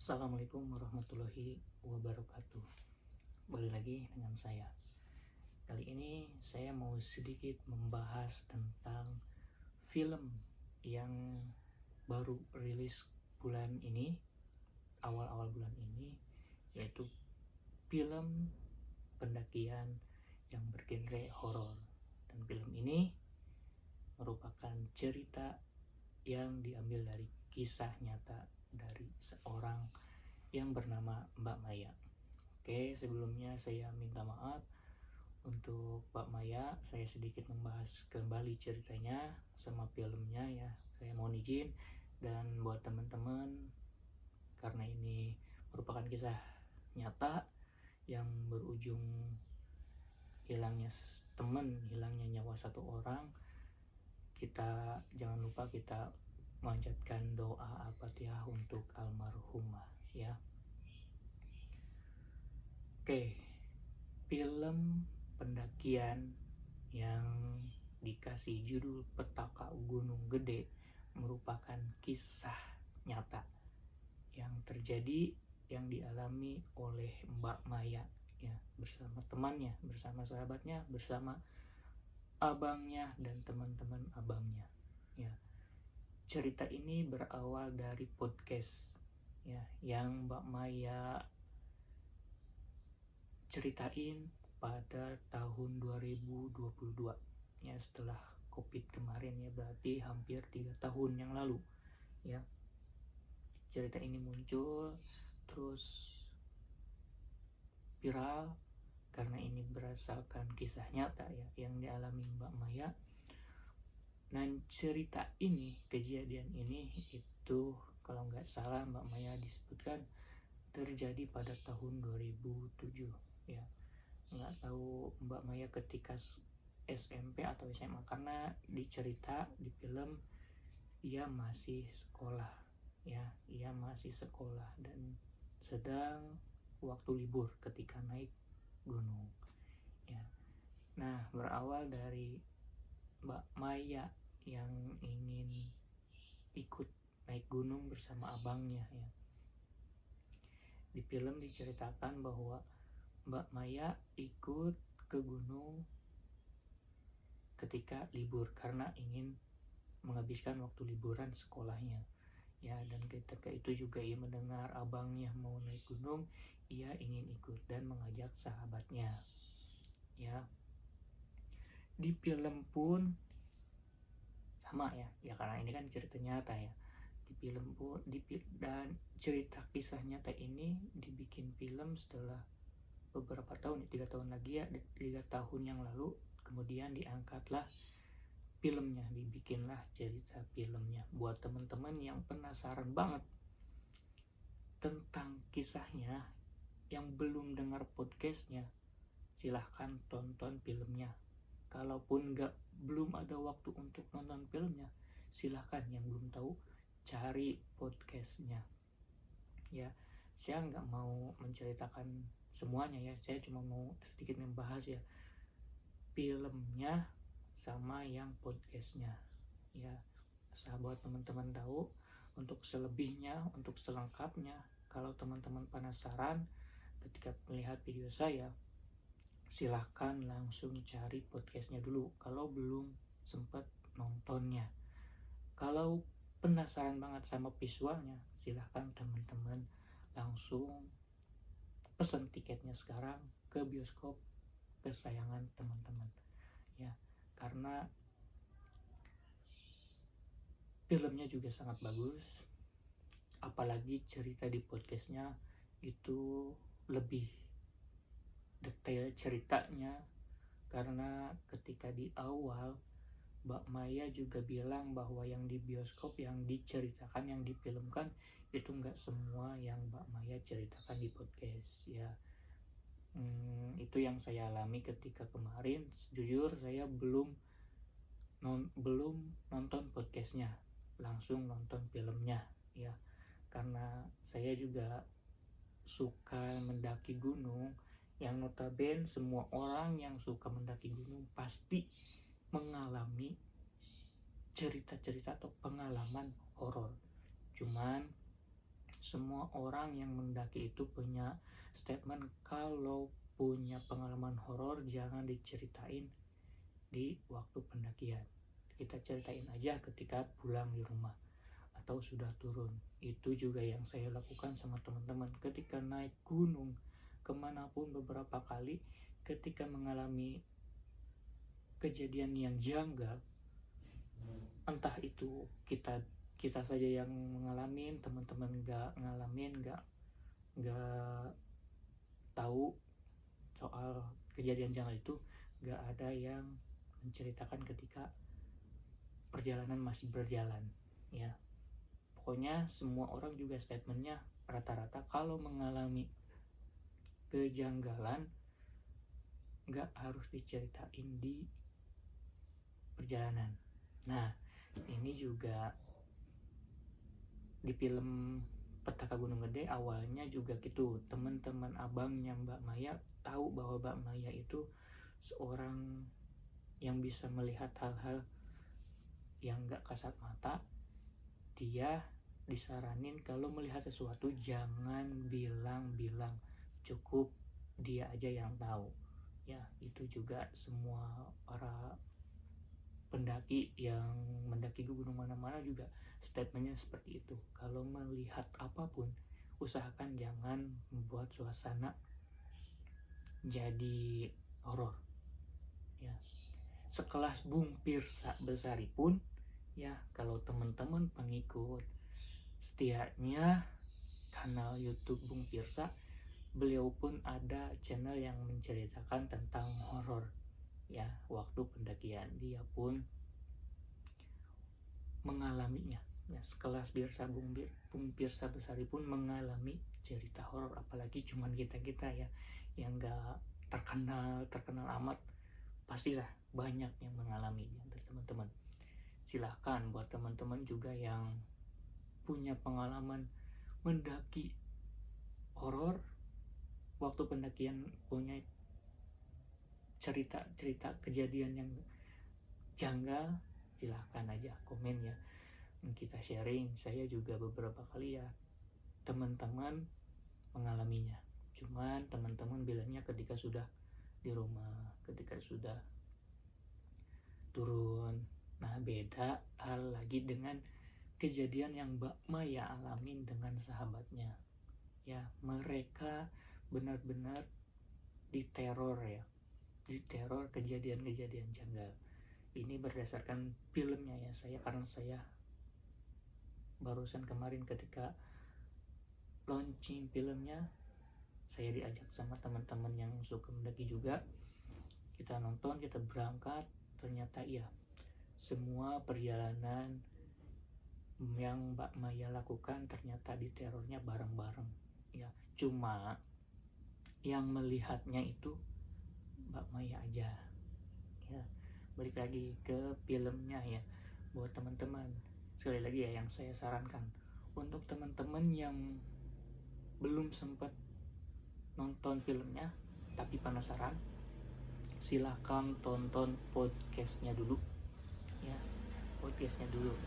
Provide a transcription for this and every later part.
Assalamualaikum warahmatullahi wabarakatuh. Balik lagi dengan saya. Kali ini saya mau sedikit membahas tentang film yang baru rilis bulan ini, awal-awal bulan ini, yaitu film pendakian yang bergenre horor. Dan film ini merupakan cerita yang diambil dari kisah nyata dari seorang yang bernama Mbak Maya. Oke, sebelumnya saya minta maaf untuk Mbak Maya. Saya sedikit membahas kembali ceritanya sama filmnya ya. Saya mohon izin, dan buat teman-teman, karena ini merupakan kisah nyata yang berujung hilangnya nyawa satu orang, kita jangan lupa kita memanjatkan doa al-fatihah untuk almarhumah ya. Oke, film pendakian yang dikasih judul Petaka Gunung Gede merupakan kisah nyata yang terjadi, yang dialami oleh Mbak Maya ya, bersama temannya, bersama sahabatnya, bersama abangnya dan teman-teman abangnya ya. Cerita ini berawal dari podcast ya, yang Mbak Maya ceritain pada tahun 2022 ya, setelah COVID kemarin ya, berarti hampir 3 tahun yang lalu ya. Cerita ini muncul terus viral karena ini berdasarkan kisah nyata ya yang dialami Mbak Maya. Dan cerita ini, kejadian ini itu kalau nggak salah Mbak Maya disebutkan terjadi pada tahun 2007 ya. Nggak tahu Mbak Maya ketika SMP atau SMA, karena dicerita di film ia masih sekolah ya, ia masih sekolah dan sedang waktu libur ketika naik gunung ya. Nah, berawal dari Mbak Maya yang ingin ikut naik gunung bersama abangnya ya. Di film diceritakan bahwa Mbak Maya ikut ke gunung ketika libur karena ingin menghabiskan waktu liburan sekolahnya ya. Dan ketika itu juga ia mendengar abangnya mau naik gunung, ia ingin ikut dan mengajak sahabatnya ya. Di film pun sama ya karena ini kan cerita nyata ya. Di film pun dan cerita kisah nyata ini dibikin film setelah beberapa tahun, 3 tahun lagi ya, 3 tahun yang lalu. Kemudian diangkatlah filmnya, dibikinlah cerita filmnya. Buat teman-teman yang penasaran banget tentang kisahnya, yang belum dengar podcastnya, silahkan tonton filmnya. Kalaupun belum ada waktu untuk nonton filmnya, silahkan yang belum tahu cari podcastnya ya. Saya nggak mau menceritakan semuanya ya, saya cuma mau sedikit membahas ya filmnya sama yang podcastnya ya. Sahabat teman-teman tahu. Untuk selebihnya, untuk selengkapnya, kalau teman-teman penasaran ketika melihat video saya, silahkan langsung cari podcastnya dulu kalau belum sempat nontonnya. Kalau penasaran banget sama visualnya, silahkan teman-teman langsung pesan tiketnya sekarang ke bioskop kesayangan teman-teman ya, karena filmnya juga sangat bagus. Apalagi cerita di podcastnya itu lebih detail ceritanya, karena ketika di awal Mbak Maya juga bilang bahwa yang di bioskop, yang diceritakan, yang difilmkan itu nggak semua yang Mbak Maya ceritakan di podcast ya. Itu yang saya alami ketika kemarin. Jujur saya belum nonton podcastnya, langsung nonton filmnya ya, karena saya juga suka mendaki gunung, yang notabene semua orang yang suka mendaki gunung pasti mengalami cerita-cerita atau pengalaman horor. Cuman semua orang yang mendaki itu punya statement kalau punya pengalaman horor jangan diceritain di waktu pendakian. Kita ceritain aja ketika pulang di rumah atau sudah turun. Itu juga yang saya lakukan sama teman-teman ketika naik gunung kemanapun beberapa kali. Ketika mengalami kejadian yang janggal, entah itu kita saja yang ngalamin, teman-teman nggak ngalamin, nggak tahu soal kejadian janggal itu, nggak ada yang menceritakan ketika perjalanan masih berjalan ya. Pokoknya semua orang juga statementnya rata-rata kalau mengalami kejanggalan nggak harus diceritain di perjalanan. Nah, ini juga di film Petaka Gunung Gede awalnya juga gitu. Teman-teman abangnya Mbak Maya tahu bahwa Mbak Maya itu seorang yang bisa melihat hal-hal yang gak kasat mata. Dia disaranin kalau melihat sesuatu jangan bilang-bilang, cukup dia aja yang tahu ya. Itu juga semua para pendaki yang mendaki gunung mana-mana juga statementnya seperti itu. Kalau melihat apapun usahakan jangan membuat suasana jadi horor ya. Sekelas Bung Pirsa Besari pun ya, kalau teman-teman pengikut setianya kanal YouTube Bung Pirsa, beliau pun ada channel yang menceritakan tentang horor ya waktu pendakian. Dia pun mengalaminya ya, sekelas Bung Pirsa Besari pun mengalami cerita horor. Apalagi cuman kita ya yang gak terkenal amat, pastilah banyak yang mengalami dari teman-teman. Silahkan buat teman-teman juga yang punya pengalaman mendaki horor waktu pendakian, punya cerita kejadian yang janggal, silahkan aja komen ya, kita sharing. Saya juga beberapa kali ya teman-teman mengalaminya, cuman teman-teman bilangnya ketika sudah di rumah, ketika sudah turun. Nah, beda hal lagi dengan kejadian yang Mbak Maya alamin dengan sahabatnya ya. Mereka benar-benar diteror ya, diteror kejadian-kejadian janggal. Ini berdasarkan filmnya ya, karena saya barusan kemarin ketika launching filmnya, saya diajak sama teman-teman yang suka mendaki juga. Kita nonton, kita berangkat, ternyata iya, semua perjalanan yang Mbak Maya lakukan ternyata diterornya bareng-bareng ya. Cuma yang melihatnya itu Mbak Maya aja ya. Balik lagi ke filmnya ya, buat teman-teman sekali lagi ya, yang saya sarankan untuk teman-teman yang belum sempat nonton filmnya tapi penasaran, silahkan tonton podcastnya dulu ya, podcastnya dulu.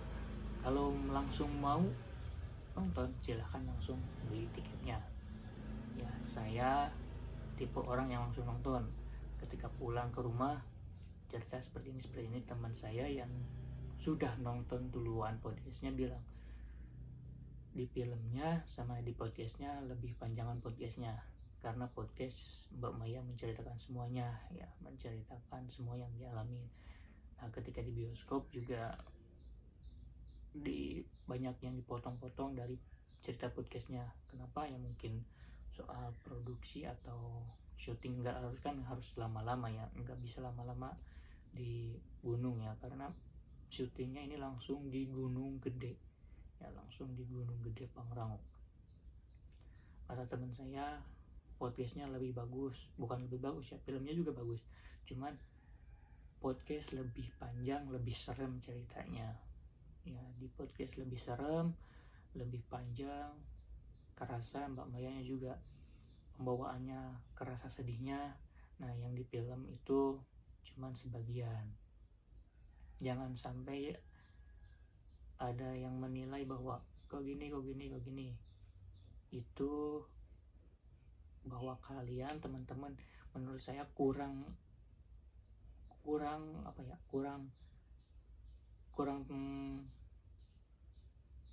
Kalau langsung mau nonton silahkan langsung beli tiketnya ya. Saya tipe orang yang langsung nonton, ketika pulang ke rumah cerita seperti ini. Teman saya yang sudah nonton duluan podcastnya bilang di filmnya sama di podcastnya lebih panjangan podcastnya, karena podcast Mbak Maya menceritakan semuanya ya, menceritakan semua yang dialami. Nah, ketika di bioskop juga banyak yang dipotong-potong dari cerita podcastnya. Kenapa ya, mungkin soal produksi atau syuting, harus lama-lama ya, nggak bisa lama-lama di gunung ya, karena syutingnya ini langsung di Gunung Gede ya, langsung di Gunung Gede Pangrango. Kata teman saya podcastnya lebih bagus, bukan lebih bagus ya, filmnya juga bagus, cuman podcast lebih panjang, lebih serem ceritanya ya. Di podcast lebih serem, lebih panjang, kerasa Mbak Mayanya juga pembawaannya kerasa sedihnya. Nah, yang di film itu cuman sebagian. Jangan sampai ada yang menilai bahwa kok gini. itu bahwa kalian teman-teman menurut saya kurang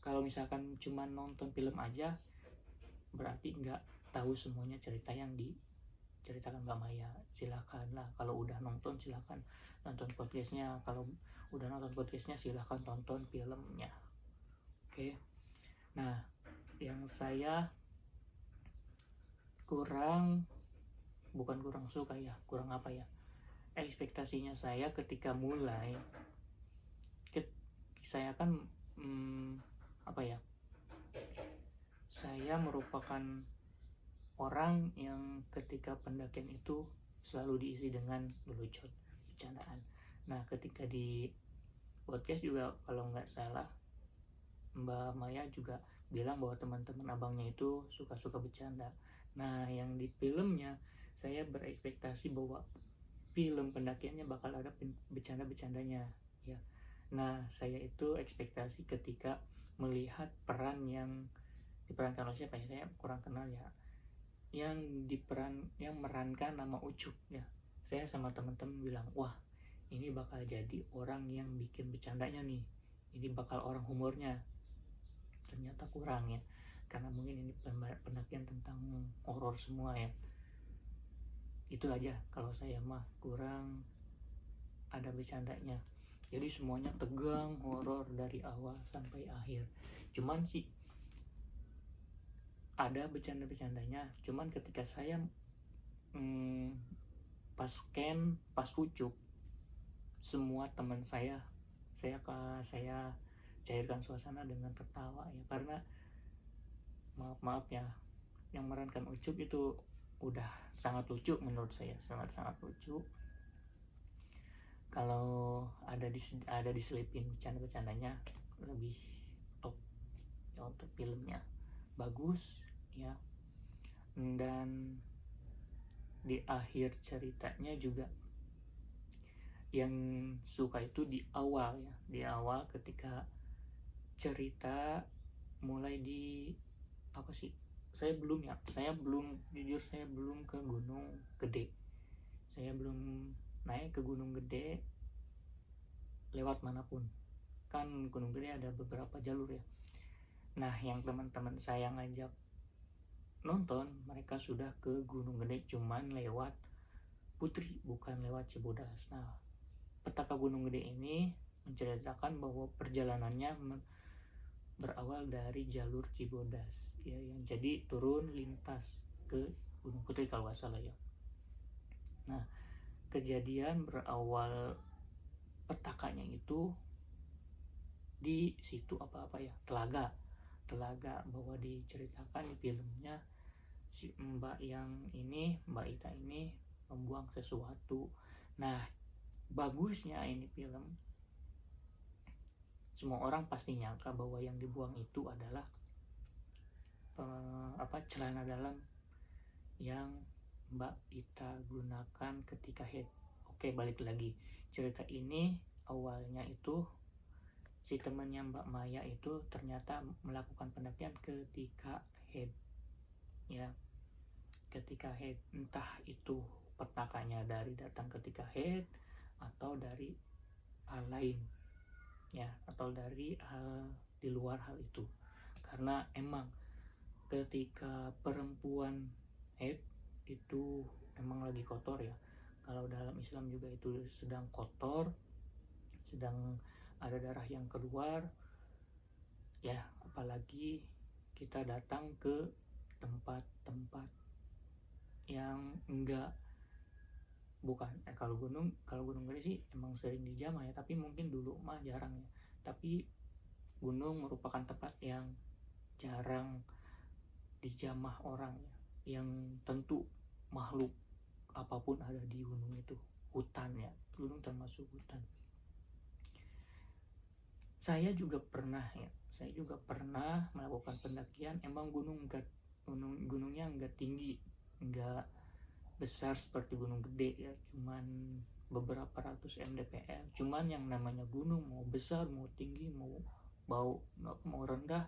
kalau misalkan cuma nonton film aja berarti nggak tahu semuanya cerita yang diceritakan Mbak Maya. Silakanlah kalau udah nonton silakan nonton podcastnya, kalau udah nonton podcastnya silakan tonton filmnya. Oke. Nah, yang saya kurang suka ya, ekspektasinya saya ketika mulai saya kan saya merupakan orang yang ketika pendakian itu selalu diisi dengan lelucon, bercandaan. Nah, ketika di podcast juga kalau nggak salah Mbak Maya juga bilang bahwa teman-teman abangnya itu suka-suka bercanda. Nah, yang di filmnya saya berekspektasi bahwa film pendakiannya bakal ada bercanda-bercandanya ya. Nah, saya itu ekspektasi ketika melihat peran yang diperankan oleh siapa ya, saya kurang kenal ya, yang merankan nama Ucup ya. Saya sama teman-teman bilang, wah ini bakal jadi orang yang bikin bercandanya nih, ini bakal orang humornya. Ternyata kurang ya, karena mungkin ini pendakian tentang horor semua ya. Itu aja kalau saya mah, kurang ada bercandanya. Jadi semuanya tegang, horor dari awal sampai akhir. Cuman sih ada bercanda-bercandanya. Cuman ketika saya pas Ucup, semua teman saya cairkan suasana dengan tertawa ya, karena maaf ya, yang merankan Ucup itu udah sangat lucu menurut saya, sangat lucu. Kalau ada diselipin bercandanya lebih top ya, untuk filmnya bagus ya. Dan di akhir ceritanya juga yang suka itu di awal ketika cerita mulai saya belum ke Gunung Gede. Saya belum naik ke Gunung Gede lewat manapun, kan Gunung Gede ada beberapa jalur ya. Nah, yang teman-teman saya ngajak nonton, mereka sudah ke Gunung Gede cuman lewat Putri, bukan lewat Cibodas. Nah, petaka Gunung Gede ini menceritakan bahwa perjalanannya berawal dari jalur Cibodas ya, yang jadi turun lintas ke Gunung Putri kalau nggak salah ya. Nah, kejadian berawal petakanya itu di situ telaga, bahwa diceritakan di filmnya si Mbak Ita ini membuang sesuatu. Nah, bagusnya ini film, semua orang pasti nyangka bahwa yang dibuang itu adalah celana dalam yang Mbak Ita gunakan ketika head. Oke, balik lagi, cerita ini awalnya itu si temannya Mbak Maya itu ternyata melakukan pendakian ketika head ya, entah itu petakanya datang ketika head atau dari hal lain ya, atau dari hal di luar hal itu. Karena emang ketika perempuan head itu emang lagi kotor ya. Kalau dalam Islam juga itu sedang kotor, sedang ada darah yang keluar ya, apalagi kita datang ke tempat-tempat yang kalau gunung Gede sih emang sering dijamah ya, tapi mungkin dulu mah jarang ya. Tapi gunung merupakan tempat yang jarang dijamah orang ya, yang tentu makhluk apapun ada di gunung itu. Hutan ya, gunung termasuk hutan. Saya juga pernah melakukan pendakian. Emang gunungnya enggak tinggi, enggak besar seperti Gunung Gede ya, cuman beberapa ratus mdpl. Cuman yang namanya gunung, mau besar mau tinggi mau rendah,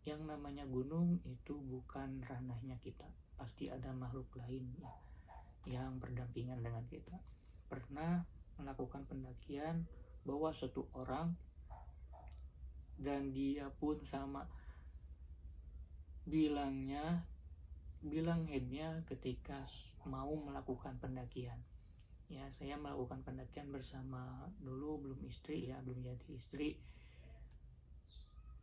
yang namanya gunung itu bukan ranahnya kita, pasti ada makhluk lain ya, yang berdampingan dengan kita. Pernah melakukan pendakian bawa satu orang, dan dia pun sama bilang headnya ketika mau melakukan pendakian. Ya, saya melakukan pendakian bersama, dulu belum istri ya, belum jadi istri,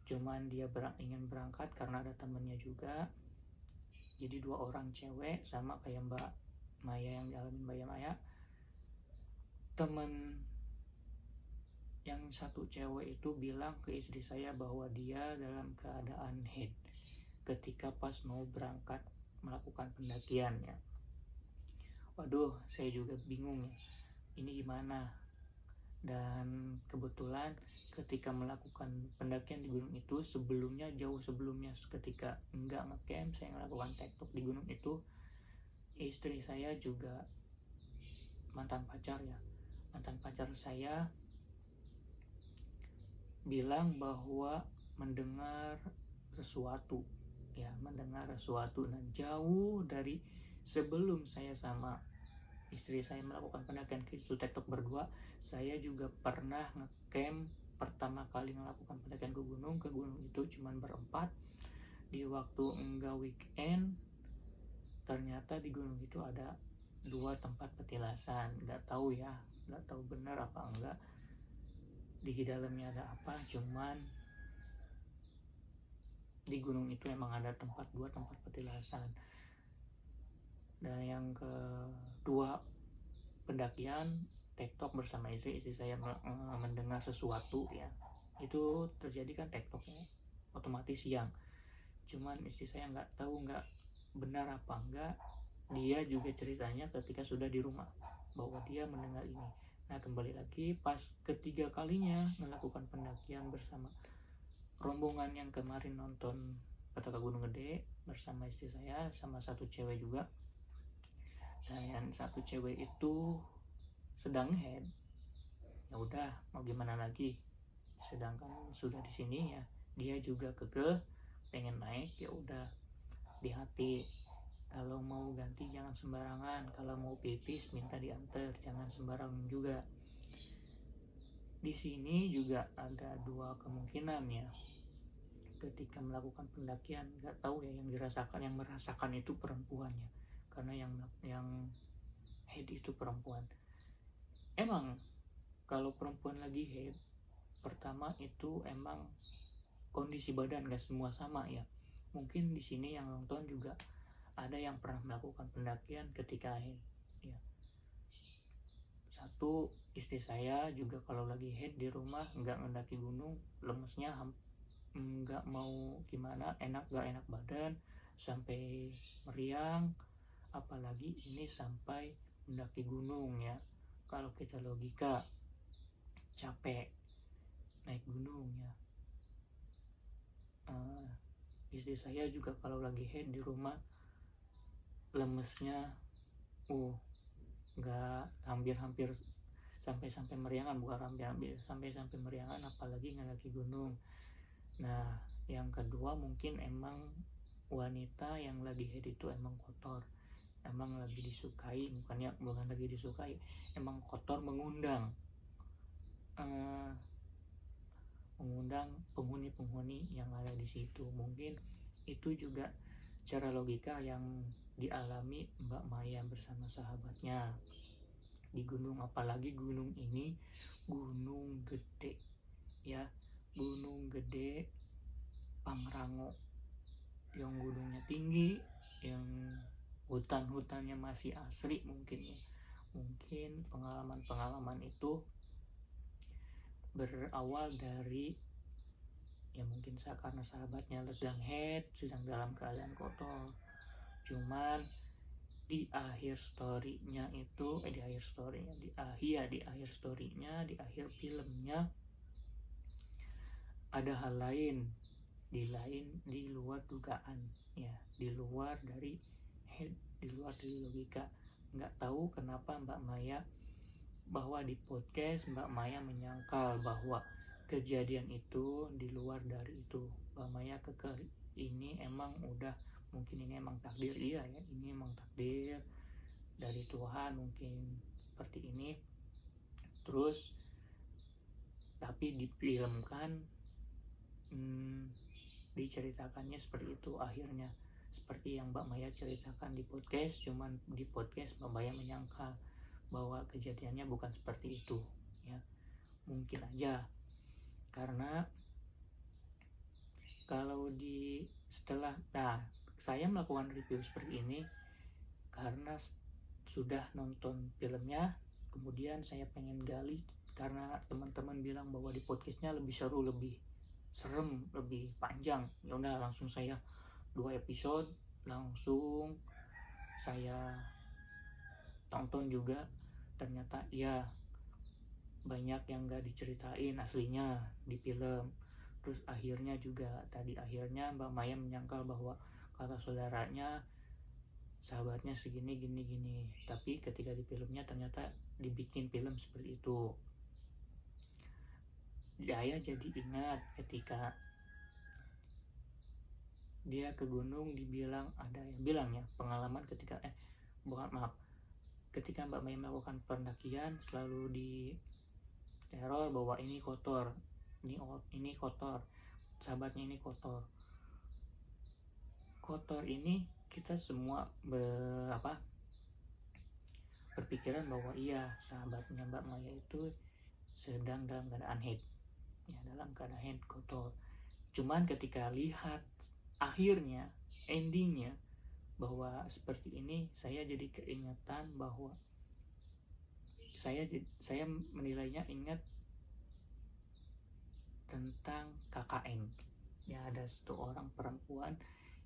cuman dia ingin berangkat karena ada temennya juga. Jadi 2 orang cewek, sama kayak Mbak Maya yang dialami Mbak Maya. Temen yang satu cewek itu bilang ke istri saya bahwa dia dalam keadaan head ketika pas mau berangkat melakukan pendakian ya. Waduh, saya juga bingung ya, ini gimana. Dan kebetulan ketika melakukan pendakian di gunung itu, jauh sebelumnya ketika enggak ngecamp, saya melakukan tektok di gunung itu, istri saya juga mantan pacar saya bilang bahwa mendengar sesuatu, dan jauh dari sebelum saya sama istri saya melakukan pendakian itu tektok berdua, saya juga pernah ngecamp pertama kali melakukan pendakian ke gunung itu cuman berempat di waktu enggak weekend. Ternyata di gunung itu ada 2 tempat petilasan, nggak tahu benar apa enggak di dalamnya ada apa, cuman di gunung itu emang ada 2 tempat petilasan. Dan yang kedua pendakian tektok bersama istri saya mendengar sesuatu ya, itu terjadi kan tektoknya otomatis siang, cuman istri saya nggak tahu nggak benar apa enggak. Dia juga ceritanya ketika sudah di rumah bahwa dia mendengar ini. Nah, kembali lagi pas ketiga kalinya melakukan pendakian bersama rombongan yang kemarin nonton Petaka Gunung Gede bersama istri saya sama satu cewek juga. Dan satu cewek itu sedang head. Ya udah, mau gimana lagi? Sedangkan sudah di sini ya, dia juga pengen naik, ya udah di hati. Kalau mau ganti jangan sembarangan, kalau mau pipis minta diantar, jangan sembarangan juga. Di sini juga ada 2 kemungkinan ya. Ketika melakukan pendakian, nggak tahu ya yang merasakan itu perempuan ya, karena yang head itu perempuan. Emang kalau perempuan lagi head, pertama itu emang kondisi badan gak semua sama ya. Mungkin di sini yang nonton juga ada yang pernah melakukan pendakian ketika head ya. Satu, istri saya juga kalau lagi head di rumah nggak mendaki gunung, lemesnya nggak mau gimana, gak enak badan sampai meriang, apalagi ini sampai mendaki gunung ya. Kalau kita logika, capek naik gunung ya. Istri saya juga kalau lagi head di rumah lemesnya nggak hampir sampai meriangan, bukan hampir sampai meriangan, apalagi ngedaki gunung. Nah, yang kedua mungkin emang wanita yang lagi head itu emang kotor, emang lagi disukai, bukan lagi disukai, emang kotor, mengundang penghuni yang ada di situ. Mungkin itu juga cara logika yang dialami Mbak Maya bersama sahabatnya di gunung, apalagi gunung ini gunung gede ya, gunung gede Pangrango, yang gunungnya tinggi, yang hutan-hutannya masih asri. Mungkin pengalaman itu berawal dari ya mungkin karena sahabatnya sedang head, sedang dalam keadaan kotor. Cuman di akhir storynya di akhir filmnya ada hal lain, di luar dugaan ya, di luar dari head, di luar dari logika. Nggak tahu kenapa bahwa di podcast Mbak Maya menyangkal bahwa kejadian itu di luar dari itu. Mbak Maya ini emang udah, mungkin ini emang takdir, iya ya, ini emang takdir dari Tuhan mungkin seperti ini. Terus tapi difilmkan, diceritakannya seperti itu akhirnya, seperti yang Mbak Maya ceritakan di podcast. Cuman di podcast Mbak Maya menyangkal bahwa kejadiannya bukan seperti itu ya. Mungkin aja karena kalau setelah saya melakukan review seperti ini karena sudah nonton filmnya, kemudian saya pengen gali karena teman-teman bilang bahwa di podcastnya lebih seru, lebih serem, lebih panjang. Ya udah, langsung saya 2 episode langsung saya tonton juga. Ternyata ya banyak yang gak diceritain aslinya di film. Terus akhirnya juga tadi akhirnya Mbak Maya menyangkal bahwa kata saudaranya sahabatnya segini gini, tapi ketika di filmnya ternyata dibikin film seperti itu. Saya jadi ingat ketika dia ke gunung, dibilang ada yang bilang ya pengalaman ketika ketika Mbak Maya melakukan pendakian selalu di teror bahwa ini kotor, ini kotor, sahabatnya ini kotor ini. Kita semua berpikiran bahwa iya, sahabatnya Mbak Maya itu sedang dalam keadaan head, ya, dalam keadaan head kotor. Cuman ketika lihat akhirnya, endingnya bahwa seperti ini, saya jadi keingetan bahwa saya menilainya ingat tentang KKN. Ya, ada satu orang perempuan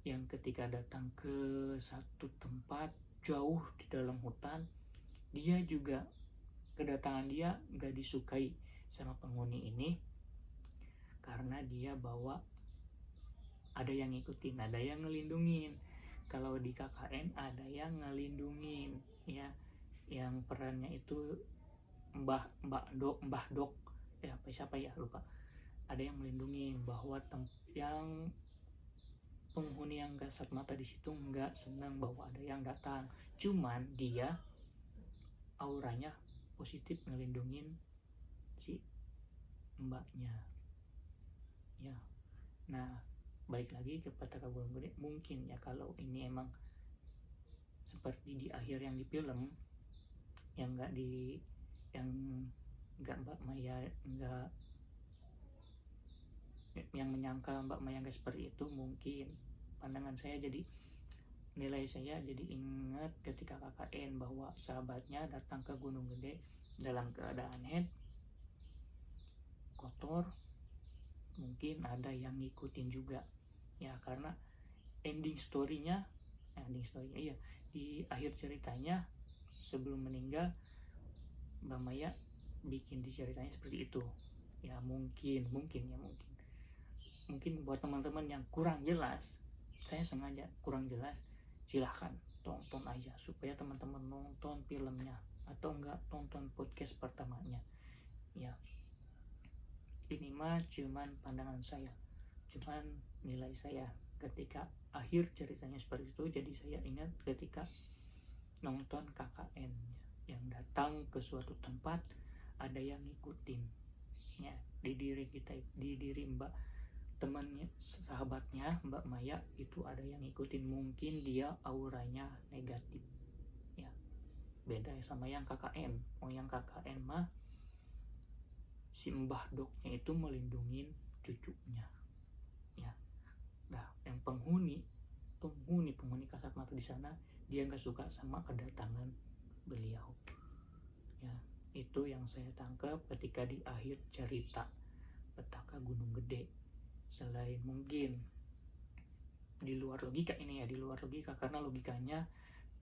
yang ketika datang ke satu tempat jauh di dalam hutan, dia juga kedatangan dia gak disukai sama penghuni ini karena dia bawa, ada yang ngikutin, ada yang ngelindungin. Kalau di KKN ada yang ngelindungin ya, yang perannya itu Mbah Dok ya, siapa ya, lupa. Ada yang melindungi bahwa yang penghuni yang kasat mata di situ nggak senang bahwa ada yang datang. Cuman dia auranya positif ngelindungin si mbaknya ya. Nah, balik lagi ke Petaka Gunung Gede, mungkin ya kalau ini emang seperti di akhir yang di film, yang nggak Mbak Maya nggak, yang menyangkal Mbak Maya nggak seperti itu, mungkin pandangan saya jadi, nilai saya jadi ingat ketika KKN bahwa sahabatnya datang ke Gunung Gede dalam keadaan head kotor. Mungkin ada yang ngikutin juga ya, karena ending storynya iya, di akhir ceritanya sebelum meninggal Mbak Maya bikin di ceritanya seperti itu ya. Mungkin buat teman-teman yang kurang jelas, saya sengaja kurang jelas, silahkan tonton aja supaya teman-teman nonton filmnya atau enggak tonton podcast pertamanya ya. Ini mah cuman pandangan saya, cuman nilai saya ketika akhir ceritanya seperti itu. Jadi saya ingat ketika nonton KKN yang datang ke suatu tempat, ada yang ngikutin ya, di diri Mbak, temannya, sahabatnya Mbak Maya itu ada yang ngikutin. Mungkin dia auranya negatif ya, beda sama yang KKN. Yang KKN mah si Mbah Doknya itu melindungin cucunya ya. Nah, yang penghuni kasat mata di sana, dia nggak suka sama kedatangan beliau ya. Itu yang saya tangkap ketika di akhir cerita Petaka Gunung Gede. Selain mungkin di luar logika ini ya, di luar logika, karena logikanya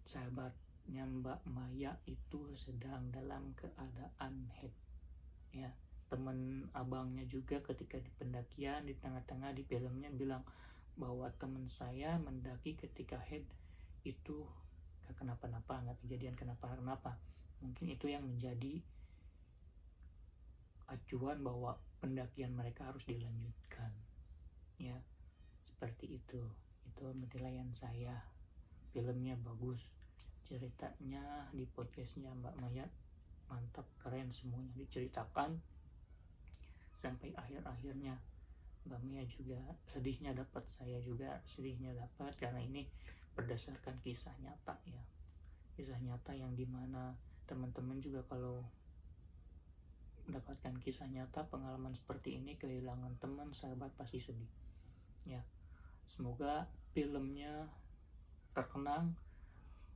sahabatnya Mbak Maya itu sedang dalam keadaan head ya. Temen abangnya juga ketika di pendakian di tengah-tengah di filmnya bilang bahwa teman saya mendaki ketika head itu gak kenapa-napa, gak kejadian kenapa-napa. Mungkin itu yang menjadi acuan bahwa pendakian mereka harus dilanjutkan, ya seperti itu penilaian saya. Filmnya bagus, ceritanya di podcastnya Mbak Maya mantap, keren, semuanya diceritakan sampai akhir-akhirnya. Mbak Maya juga sedihnya dapat, saya juga sedihnya dapat, karena ini berdasarkan kisah nyata ya, kisah nyata yang dimana teman-teman juga kalau mendapatkan kisah nyata, pengalaman seperti ini, kehilangan teman, sahabat, pasti sedih ya. Semoga filmnya terkenang,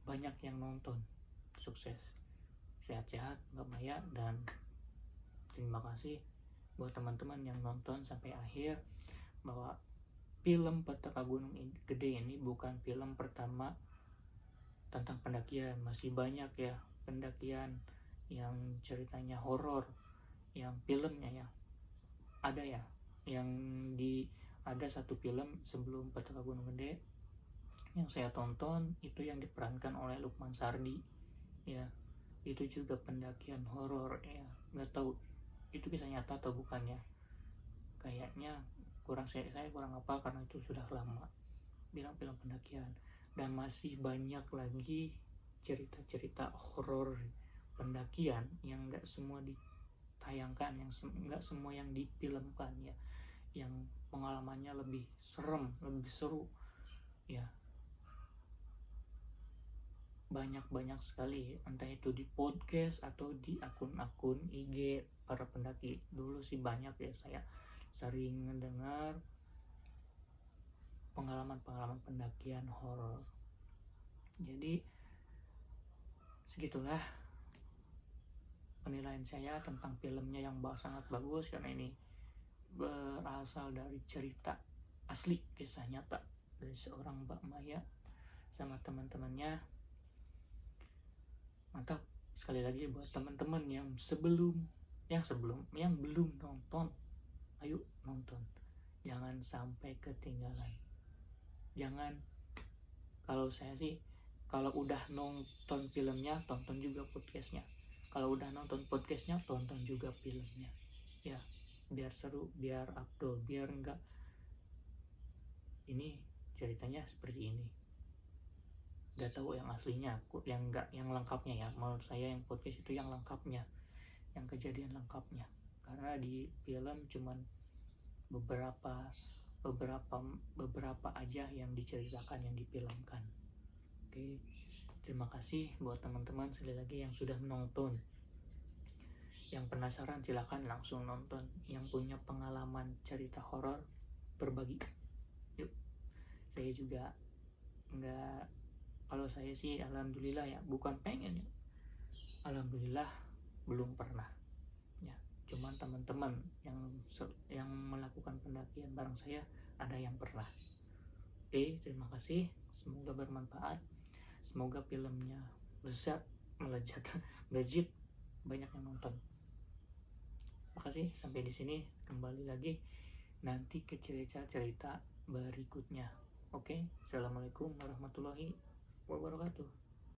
banyak yang nonton, sukses, sehat-sehat Mbak Maya, dan terima kasih buat teman-teman yang nonton sampai akhir, bahwa film Petaka Gunung Gede ini bukan film pertama tentang pendakian. Masih banyak ya pendakian yang ceritanya horor, yang filmnya ya ada ya, yang ada satu film sebelum Petaka Gunung Gede yang saya tonton, itu yang diperankan oleh Lukman Sardi ya, itu juga pendakian horor ya, nggak tahu itu kisah nyata atau bukan ya, kayaknya saya kurang hafal karena itu sudah lama, bilang film pendakian. Dan masih banyak lagi cerita-cerita horor pendakian yang nggak semua ditayangkan, yang nggak semua yang difilmkan ya, yang pengalamannya lebih serem, lebih seru ya, banyak sekali, entah itu di podcast atau di akun-akun IG para pendaki. Dulu sih banyak ya, saya sering mendengar pengalaman-pengalaman pendakian horor. Jadi segitulah penilaian saya tentang filmnya yang sangat bagus, karena ini berasal dari cerita asli, kisah nyata dari seorang Mbak Maya sama teman-temannya. Mantap. Sekali lagi buat teman-teman yang belum nonton, ayo nonton, jangan sampai ketinggalan. Jangan, kalau saya sih, kalau udah nonton filmnya tonton juga podcastnya, kalau udah nonton podcastnya tonton juga filmnya ya, biar seru, biar afdol, biar enggak ini ceritanya seperti ini, nggak tahu yang aslinya, yang lengkapnya ya. Menurut saya yang podcast itu yang lengkapnya, yang kejadian lengkapnya, karena di film cuman beberapa aja yang diceritakan, yang difilmkan. Oke, terima kasih buat teman-teman sekali lagi yang sudah menonton. Yang penasaran silahkan langsung nonton, yang punya pengalaman cerita horor berbagi, yuk. Saya juga kalau saya sih alhamdulillah ya, bukan pengen ya, alhamdulillah belum pernah ya, cuman teman-teman yang melakukan pendakian bareng saya ada yang pernah. Oke, terima kasih, semoga bermanfaat, semoga filmnya melejit, banyak yang nonton. Makasih, sampai di sini, kembali lagi nanti ke cerita berikutnya. Oke, assalamualaikum warahmatullahi wabarakatuh.